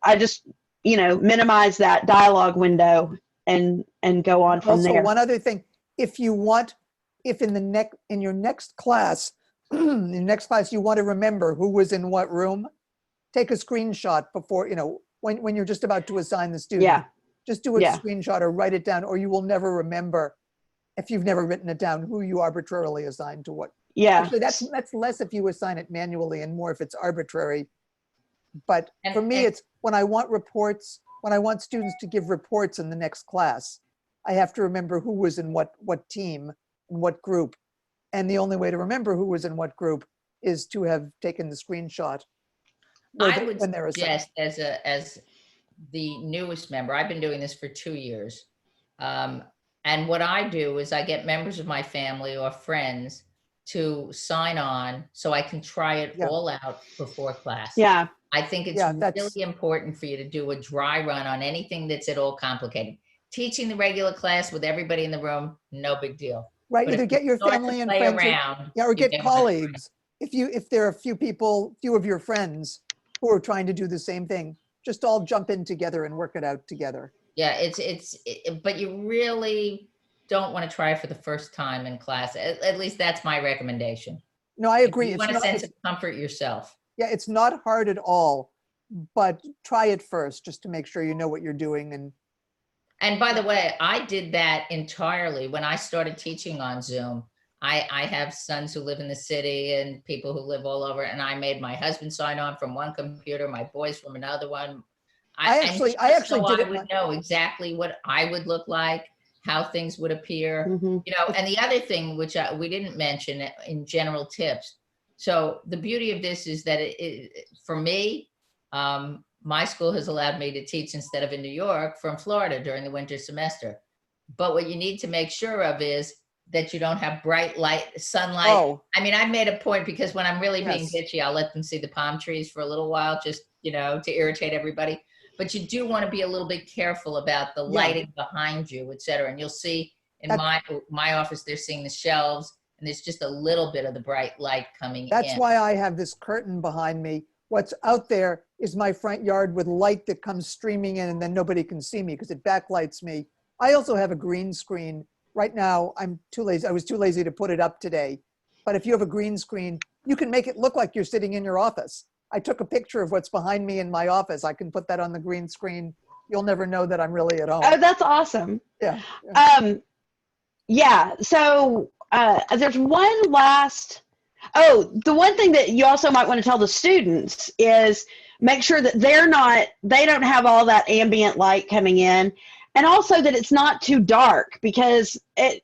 minimize that dialogue window and go on from there. Also, one other thing, if in your next class, you want to remember who was in what room, take a screenshot before, when you're just about to assign the student. Yeah. Just do a screenshot or write it down, or you will never remember, if you've never written it down, who you arbitrarily assigned to what. Yeah. Actually, that's less if you assign it manually and more if it's arbitrary. But for me, it's when I want students to give reports in the next class, I have to remember who was in what team and what group. And the only way to remember who was in what group is to have taken the screenshot. When they're suggest as the newest member, I've been doing this for 2 years. And what I do is I get members of my family or friends to sign on so I can try it all out before class. Yeah. I think it's really important for you to do a dry run on anything that's at all complicated. Teaching the regular class with everybody in the room, no big deal. Right, But either get your family and friends or get colleagues. If there are few of your friends who are trying to do the same thing, just all jump in together and work it out together. Yeah, but you really don't want to try for the first time in class. At least that's my recommendation. No, I agree. You want a sense of comfort yourself. Yeah, it's not hard at all, but try it first just to make sure you know what you're doing. And by the way, I did that entirely when I started teaching on Zoom. I have sons who live in the city and people who live all over, and I made my husband sign on from one computer, my boys from another one. I actually did it. I would know exactly what I would look like, how things would appear, Mm-hmm. And the other thing, which we didn't mention in general tips. So the beauty of this is that for me, my school has allowed me to teach instead of in New York from Florida during the winter semester. But what you need to make sure of is that you don't have bright sunlight. Oh. I mean, I made a point because when I'm really being bitchy, I'll let them see the palm trees for a little while, just, to irritate everybody. But you do want to be a little bit careful about the lighting behind you, et cetera. And you'll see in my office, they're seeing the shelves and there's just a little bit of the bright light coming in. That's why I have this curtain behind me. What's out there is my front yard with light that comes streaming in, and then nobody can see me because it backlights me. I also have a green screen. Right now, I'm too lazy. I was too lazy to put it up today. But if you have a green screen, you can make it look like you're sitting in your office. I took a picture of what's behind me in my office. I can put that on the green screen. You'll never know that I'm really at home. Oh, that's awesome. Yeah. So there's one last, the one thing that you also might want to tell the students is make sure that they don't have all that ambient light coming in. And also that it's not too dark because I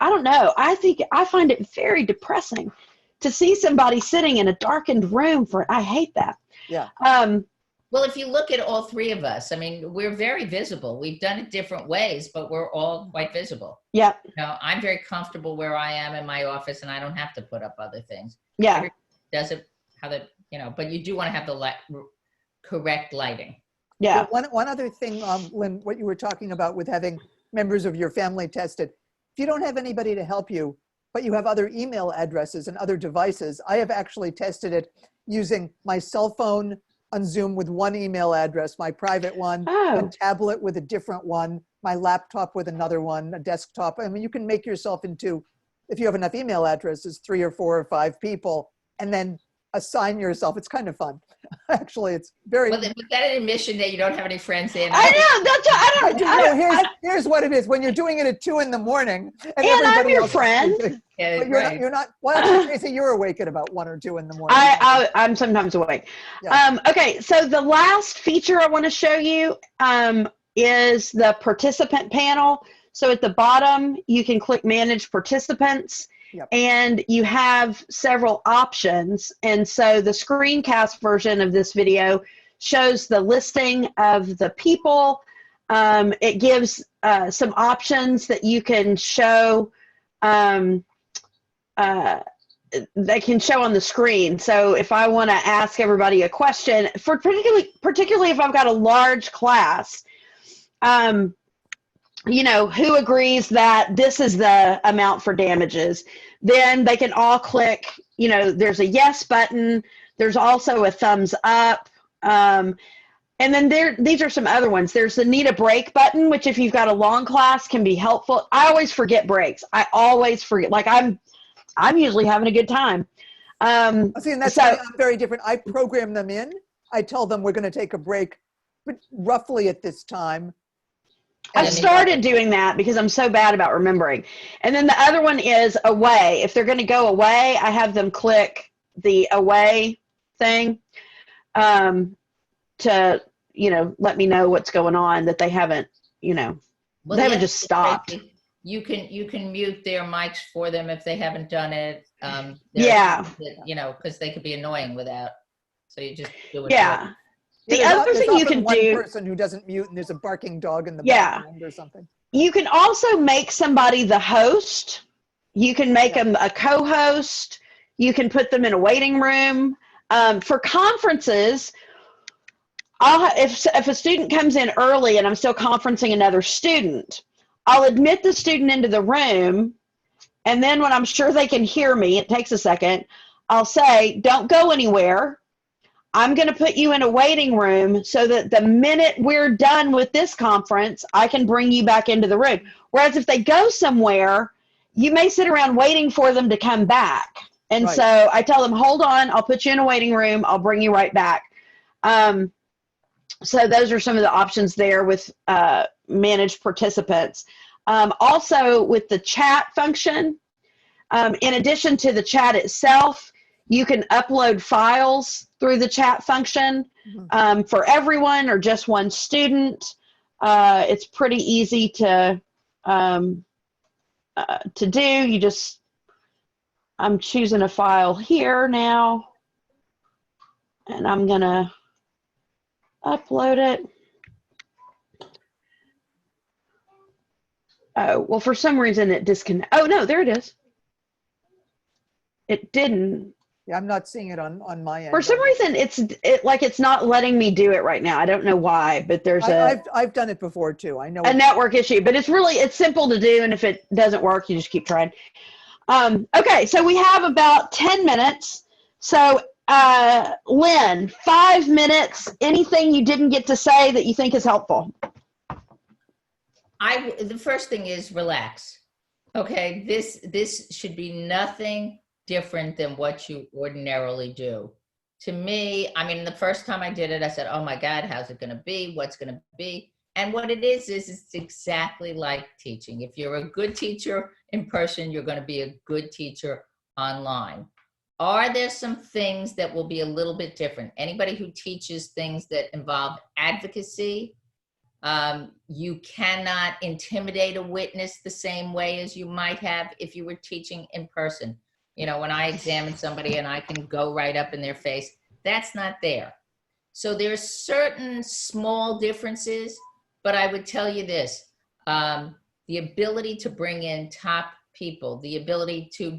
don't know. I find it very depressing to see somebody sitting in a darkened room I hate that. Yeah. Well, if you look at all three of us, I mean, we're very visible. We've done it different ways, but we're all quite visible. Yeah. I'm very comfortable where I am in my office and I don't have to put up other things. Yeah. Everybody does it but you do want to have the correct lighting. Yeah. One other thing, Lynn, what you were talking about with having members of your family tested. If you don't have anybody to help you, but you have other email addresses and other devices, I have actually tested it using my cell phone on Zoom with one email address, my private one, a tablet with a different one, my laptop with another one, a desktop. I mean, you can make yourself into, if you have enough email addresses, 3 or 4 or 5 people, and then assign yourself. It's kind of fun. Actually, it's very. Was that an admission that you don't have any friends in? I know. That's what I don't. Here's what it is. When you're doing it at 2 in the morning, and I'm your friend. Yeah, but you're not. Why don't you say you're awake at about 1 or 2 in the morning? I'm sometimes awake. Yeah. Okay, so the last feature I want to show you is the participant panel. So at the bottom, you can click Manage Participants. Yep. And you have several options. And so the screencast version of this video shows the listing of the people. It gives some options that you can show they can show on the screen. So if I want to ask everybody a question, for particularly if I've got a large class, you know, who agrees that this is the amount for damages, then they can all click, you know, there's a yes button. There's also a thumbs up. And then these are some other ones. There's the need a break button, which if you've got a long class can be helpful. I always forget breaks. I always forget. Like I'm usually having a good time. See, and that's why I'm very different. I program them in. I tell them we're going to take a break, but roughly at this time. I've started doing that because I'm so bad about remembering. And then the other one is away. If they're going to go away, I have them click the away thing to, you know, let me know what's going on, that they haven't, you know, they haven't just stopped. You can mute their mics for them if they haven't done it. Yeah. You know, because they could be annoying without. So you just do it. Yeah. The other thing you can do. One person who doesn't mute and there's a barking dog in the background or something. You can also make somebody the host. You can make them a co-host. You can put them in a waiting room. For conferences, if a student comes in early and I'm still conferencing another student, I'll admit the student into the room, and then when I'm sure they can hear me, it takes a second, I'll say, don't go anywhere. I'm going to put you in a waiting room so that the minute we're done with this conference, I can bring you back into the room. Whereas if they go somewhere, you may sit around waiting for them to come back. And so I tell them, hold on, I'll put you in a waiting room. I'll bring you right back. So those are some of the options there with managed participants. Also with the chat function, in addition to the chat itself, you can upload files through the chat function for everyone or just one student. It's pretty easy to do. You just, I'm choosing a file here now, and I'm gonna upload it. Oh, well, for some reason it disconnected. Oh, no, there it is. It didn't. Yeah, I'm not seeing it on my end. For some reason, it's not letting me do it right now. I don't know why, but there's I've done it before too. I know a network issue, but it's simple to do, and if it doesn't work, you just keep trying. Okay, so we have about 10 minutes. So, Lynn, 5 minutes. Anything you didn't get to say that you think is helpful? The first thing is relax. Okay, this should be nothing different than what you ordinarily do. To me, I mean, the first time I did it, I said, oh my God, how's it going to be? What's going to be? And what it is it's exactly like teaching. If you're a good teacher in person, you're going to be a good teacher online. Are there some things that will be a little bit different? Anybody who teaches things that involve advocacy, you cannot intimidate a witness the same way as you might have if you were teaching in person. You know, when I examine somebody and I can go right up in their face, that's not there. So there's certain small differences, but I would tell you this, the ability to bring in top people, the ability to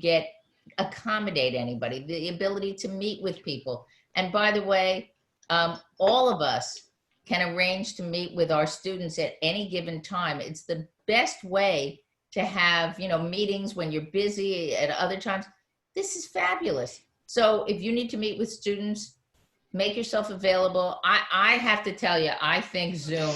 accommodate anybody, the ability to meet with people. And by the way, all of us can arrange to meet with our students at any given time. It's the best way to have, you know, meetings when you're busy at other times. This is fabulous. So if you need to meet with students, make yourself available. I have to tell you, I think Zoom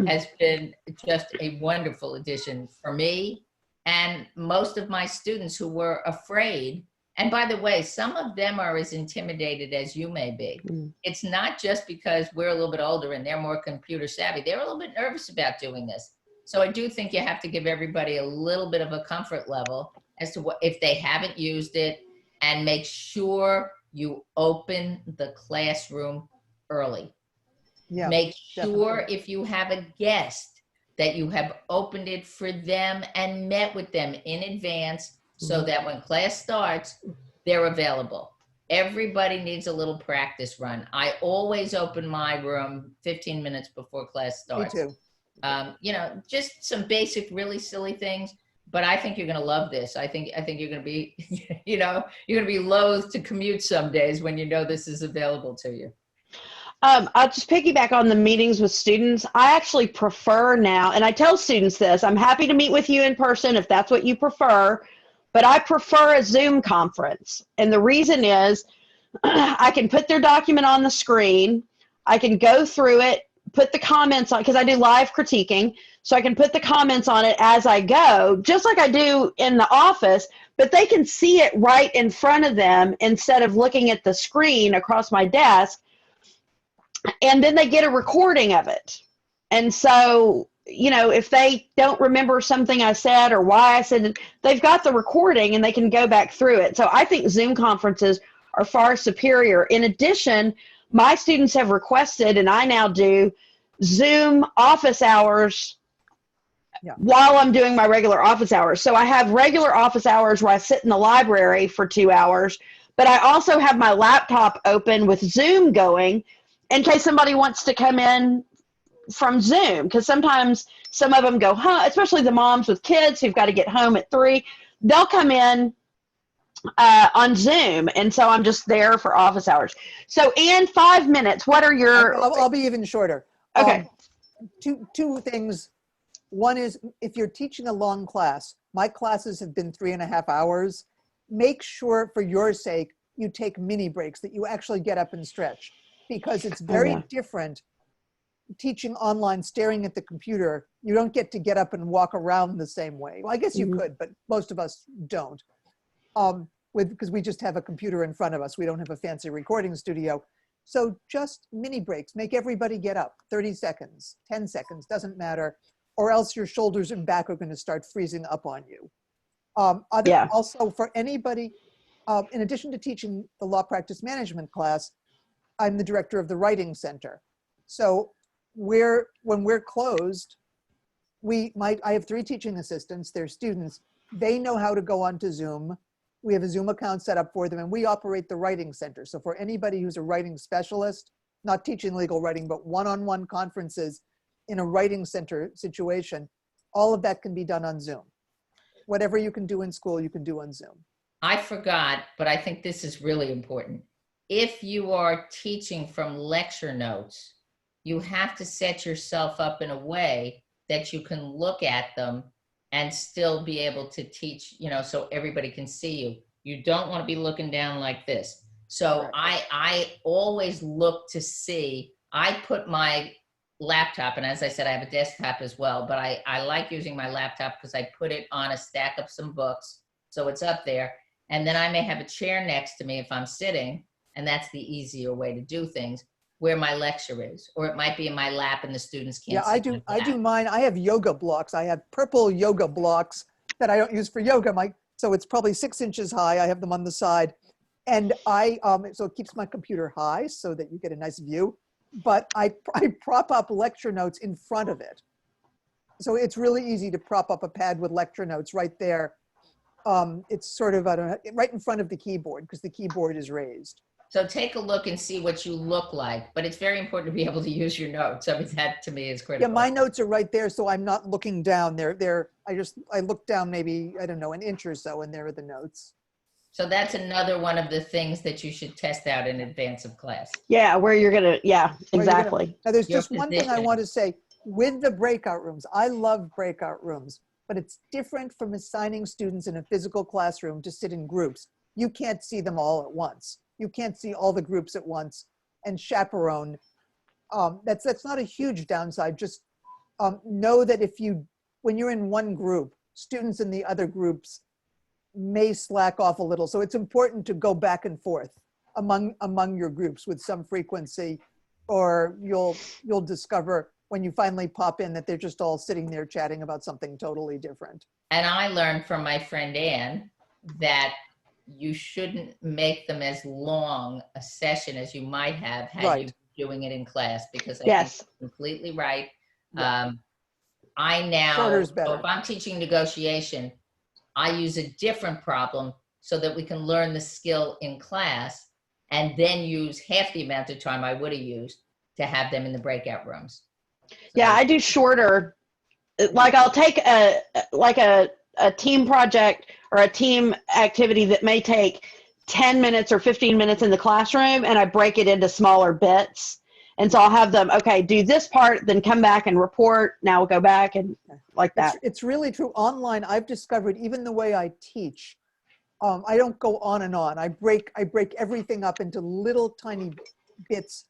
has been just a wonderful addition for me and most of my students who were afraid. And by the way, some of them are as intimidated as you may be. It's not just because we're a little bit older and they're more computer savvy. They're a little bit nervous about doing this. So I do think you have to give everybody a little bit of a comfort level as to what, if they haven't used it, and make sure you open the classroom early. Yeah, make sure definitely. If you have a guest that you have opened it for them and met with them in advance so that when class starts, they're available. Everybody needs a little practice run. I always open my room 15 minutes before class starts. Me too. You know, just some basic, really silly things. but I think you're going to love this. I think you're going to be, you know, you're going to be loath to commute some days when you know this is available to you. I'll just piggyback on the meetings with students. I actually prefer now, and I tell students this, I'm happy to meet with you in person if that's what you prefer, but I prefer a Zoom conference. And the reason is I can put their document on the screen. I can go through it, put the comments on, because I do live critiquing. So I can put the comments on it as I go, just like I do in the office, but they can see it right in front of them instead of looking at the screen across my desk. And then they get a recording of it. And so, you know, if they don't remember something I said or why I said it, they've got the recording and they can go back through it. So I think Zoom conferences are far superior. In addition, my students have requested, and I now do, Zoom office hours while I'm doing my regular office hours. So I have regular office hours where I sit in the library for 2 hours, but I also have my laptop open with Zoom going in case somebody wants to come in from Zoom, because sometimes some of them go home, especially the moms with kids who've got to get home at 3. They'll come in on Zoom, and so I'm just there for office hours. So, Ann, 5 minutes. What are your? I'll be even shorter. Okay. Two things. One is, if you're teaching a long class, my classes have been 3.5 hours. Make sure, for your sake, you take mini breaks, that you actually get up and stretch, because it's very different teaching online, staring at the computer. You don't get up and walk around the same way. Well, I guess you could, but most of us don't. Because we just have a computer in front of us. We don't have a fancy recording studio. So just mini breaks, make everybody get up, 30 seconds, 10 seconds, doesn't matter, or else your shoulders and back are going to start freezing up on you. Also, for anybody, in addition to teaching the law practice management class, I'm the director of the Writing Center. So when we're closed, I have 3 teaching assistants, they're students. They know how to go onto Zoom. We have a Zoom account set up for them, and we operate the Writing Center. So for anybody who's a writing specialist, not teaching legal writing, but one-on-one conferences in a writing center situation, all of that can be done on Zoom. Whatever you can do in school, you can do on Zoom. I forgot, but I think this is really important. If you are teaching from lecture notes, you have to set yourself up in a way that you can look at them and still be able to teach, you know, so everybody can see you. You don't want to be looking down like this. So I always look to see, I put my laptop, and as I said, I have a desktop as well, but I like using my laptop because I put it on a stack of some books, so it's up there. And then I may have a chair next to me if I'm sitting, and that's the easier way to do things, where my lecture is, or it might be in my lap and the students can't see. I do mine. I have yoga blocks. I have purple yoga blocks that I don't use for yoga. So it's probably 6 inches high. I have them on the side, and so it keeps my computer high so that you get a nice view. But I prop up lecture notes in front of it, so it's really easy to prop up a pad with lecture notes right there. It's sort of right in front of the keyboard, because the keyboard is raised. So take a look and see what you look like, but it's very important to be able to use your notes. I mean, that to me is critical. Yeah, my notes are right there, so I'm not looking down. I look down maybe, I don't know, an inch or so, and there are the notes. So that's another one of the things that you should test out in advance of class. Yeah, where you're gonna, exactly. Now there's just one thing I want to say with the breakout rooms. I love breakout rooms, but it's different from assigning students in a physical classroom to sit in groups. You can't see them all at once. You can't see all the groups at once and chaperone. That's not a huge downside. Just know that when you're in one group, students in the other groups may slack off a little. So it's important to go back and forth among your groups with some frequency, or you'll discover when you finally pop in that they're just all sitting there chatting about something totally different. And I learned from my friend Ann that you shouldn't make them as long a session as you might have had you been doing it in class, because I think you're completely right. Yeah. So if I'm teaching negotiation, I use a different problem so that we can learn the skill in class and then use half the amount of time I would have used to have them in the breakout rooms. So, yeah, I do shorter. Like I'll take a a team project or a team activity that may take 10 minutes or 15 minutes in the classroom, and I break it into smaller bits. And so I'll have them, okay, do this part, then come back and report. Now we'll go back and like that. It's really true. Online, I've discovered even the way I teach, I don't go on and on. I break everything up into little tiny bits,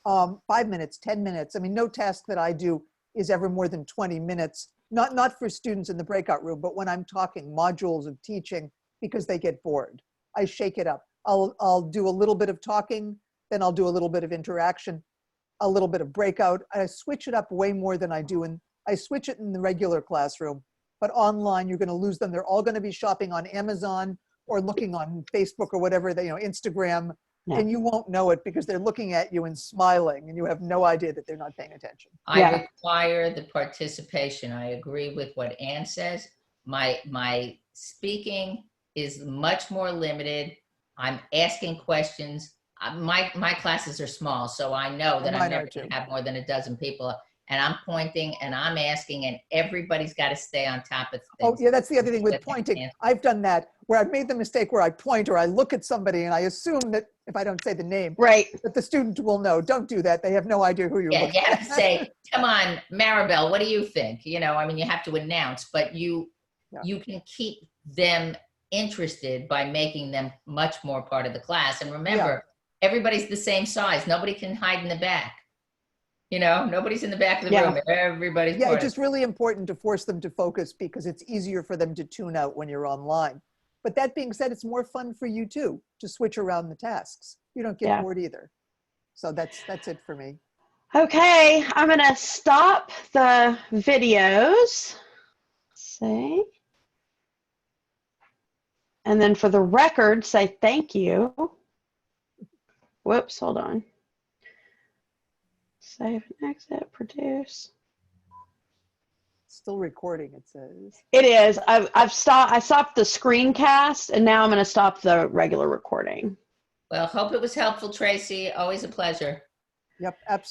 5 minutes, 10 minutes. I mean, no task that I do is ever more than 20 minutes, not for students in the breakout room, but when I'm talking modules of teaching, because they get bored. I shake it up. I'll do a little bit of talking, then I'll do a little bit of interaction, a little bit of breakout. I switch it up way more than I do I switch it in the regular classroom, but online you're going to lose them. They're all going to be shopping on Amazon or looking on Facebook or whatever, Instagram, and you won't know it because they're looking at you and smiling and you have no idea that they're not paying attention. I require the participation. I agree with what Ann says. My speaking is much more limited. I'm asking questions. My classes are small, so I know that I'm never going to have more than a dozen people. And I'm pointing and I'm asking, and everybody's got to stay on top of things. Oh, yeah, that's the other thing with pointing. I've done that where I've made the mistake where I point or I look at somebody and I assume that if I don't say the name, that the student will know. Don't do that. They have no idea who you're looking at. You have to say, come on, Maribel, what do you think? You have to announce, but you can keep them interested by making them much more part of the class. And remember, everybody's the same size. Nobody can hide in the back. Nobody's in the back of the room. Everybody's it's just really important to force them to focus because it's easier for them to tune out when you're online. But that being said, it's more fun for you too, to switch around the tasks. You don't get bored either. So that's it for me. Okay, I'm going to stop the videos. See? And then for the record, say thank you. Whoops, hold on. Save and exit, produce. Still recording, it says. It is. I stopped the screencast, and now I'm going to stop the regular recording. Well, hope it was helpful, Tracy. Always a pleasure. Yep, absolutely.